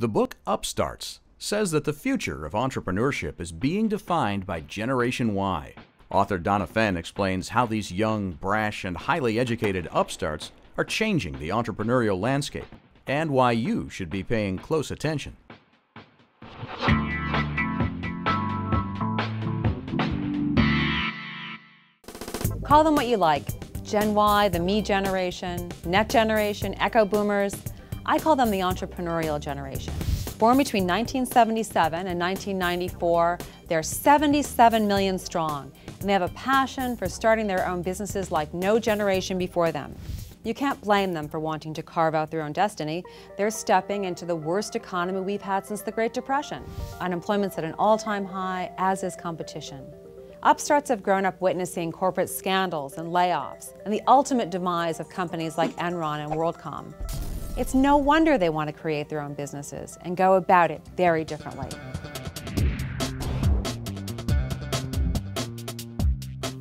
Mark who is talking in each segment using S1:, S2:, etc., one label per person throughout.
S1: The book Upstarts says that the future of entrepreneurship is being defined by Generation Y. Author Donna Fenn explains how these young, brash, and highly educated upstarts are changing the entrepreneurial landscape and why you should be paying close attention.
S2: Call them what you like. Gen Y, the me generation, net generation, echo boomers. I call them the entrepreneurial generation. Born between 1977 and 1994, they're 77 million strong, and they have a passion for starting their own businesses like no generation before them. You can't blame them for wanting to carve out their own destiny. They're stepping into the worst economy we've had since the Great Depression. Unemployment's at an all-time high, as is competition. Upstarts have grown up witnessing corporate scandals and layoffs, and the ultimate demise of companies like Enron and WorldCom. It's no wonder they want to create their own businesses and go about it very differently.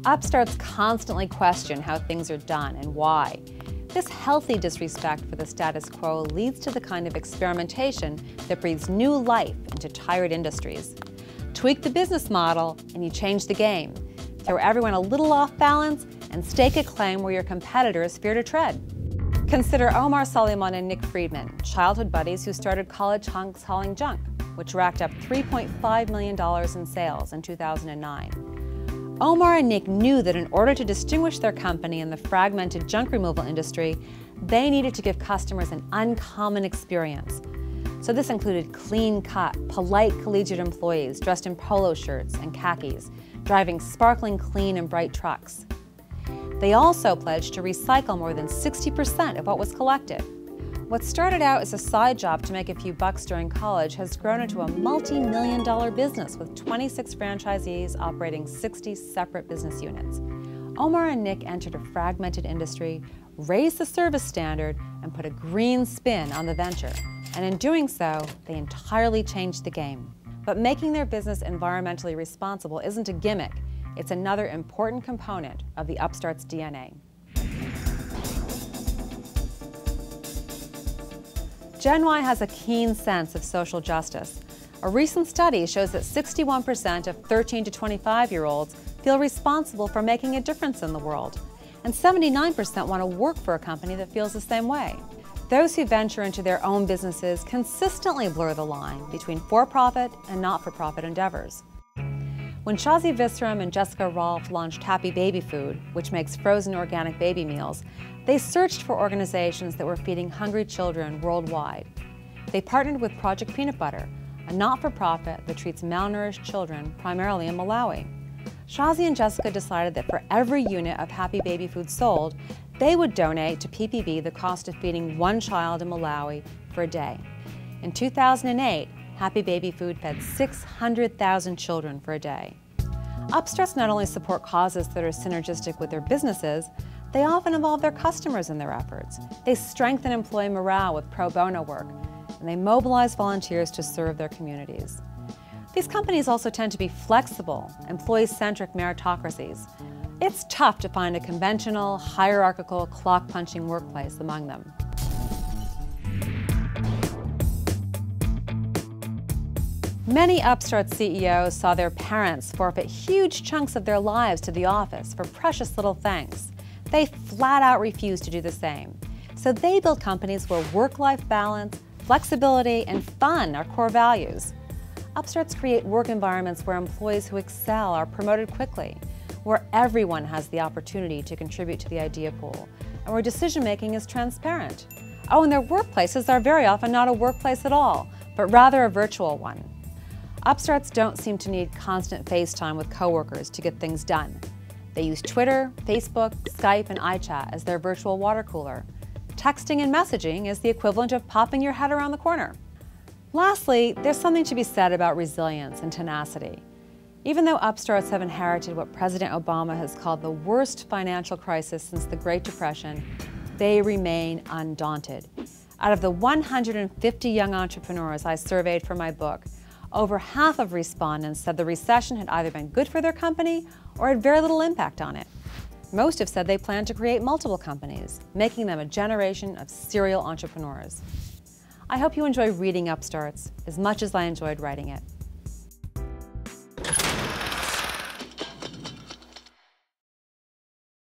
S2: Upstarts constantly question how things are done and why. This healthy disrespect for the status quo leads to the kind of experimentation that breathes new life into tired industries. Tweak the business model and you change the game. Throw everyone a little off balance and stake a claim where your competitors fear to tread. Consider Omar Suleiman and Nick Friedman, childhood buddies who started college hunks hauling junk, which racked up $3.5 million in sales in 2009. Omar and Nick knew that in order to distinguish their company in the fragmented junk removal industry, they needed to give customers an uncommon experience. So this included clean-cut, polite collegiate employees dressed in polo shirts and khakis, driving sparkling clean and bright trucks. They also pledged to recycle more than 60% of what was collected. What started out as a side job to make a few bucks during college has grown into a multi-million-dollar business with 26 franchisees operating 60 separate business units. Omar and Nick entered a fragmented industry, raised the service standard, and put a green spin on the venture. And in doing so, they entirely changed the game. But making their business environmentally responsible isn't a gimmick. It's another important component of the Upstarts DNA. Gen Y has a keen sense of social justice. A recent study shows that 61% of 13 to 25-year-olds feel responsible for making a difference in the world, and 79% want to work for a company that feels the same way. Those who venture into their own businesses consistently blur the line between for-profit and not-for-profit endeavors. When Shazi Visram and Jessica Rolfe launched Happy Baby Food, which makes frozen organic baby meals, they searched for organizations that were feeding hungry children worldwide. They partnered with Project Peanut Butter, a not-for-profit that treats malnourished children primarily in Malawi. Shazi and Jessica decided that for every unit of Happy Baby Food sold, they would donate to PPB the cost of feeding one child in Malawi for a day. In 2008, Happy Baby Food fed 600,000 children for a day. Upstarts not only support causes that are synergistic with their businesses, they often involve their customers in their efforts. They strengthen employee morale with pro bono work, and they mobilize volunteers to serve their communities. These companies also tend to be flexible, employee-centric meritocracies. It's tough to find a conventional, hierarchical, clock-punching workplace among them. Many Upstart CEOs saw their parents forfeit huge chunks of their lives to the office for precious little thanks. They flat out refused to do the same. So they built companies where work-life balance, flexibility, and fun are core values. Upstarts create work environments where employees who excel are promoted quickly, where everyone has the opportunity to contribute to the idea pool, and where decision-making is transparent. Oh, and their workplaces are very often not a workplace at all, but rather a virtual one. Upstarts don't seem to need constant FaceTime with coworkers to get things done. They use Twitter, Facebook, Skype, and iChat as their virtual water cooler. Texting and messaging is the equivalent of popping your head around the corner. Lastly, there's something to be said about resilience and tenacity. Even though Upstarts have inherited what President Obama has called the worst financial crisis since the Great Depression, they remain undaunted. Out of the 150 young entrepreneurs I surveyed for my book, over half of respondents said the recession had either been good for their company or had very little impact on it. Most have said they plan to create multiple companies, making them a generation of serial entrepreneurs. I hope you enjoy reading Upstarts as much as I enjoyed writing it.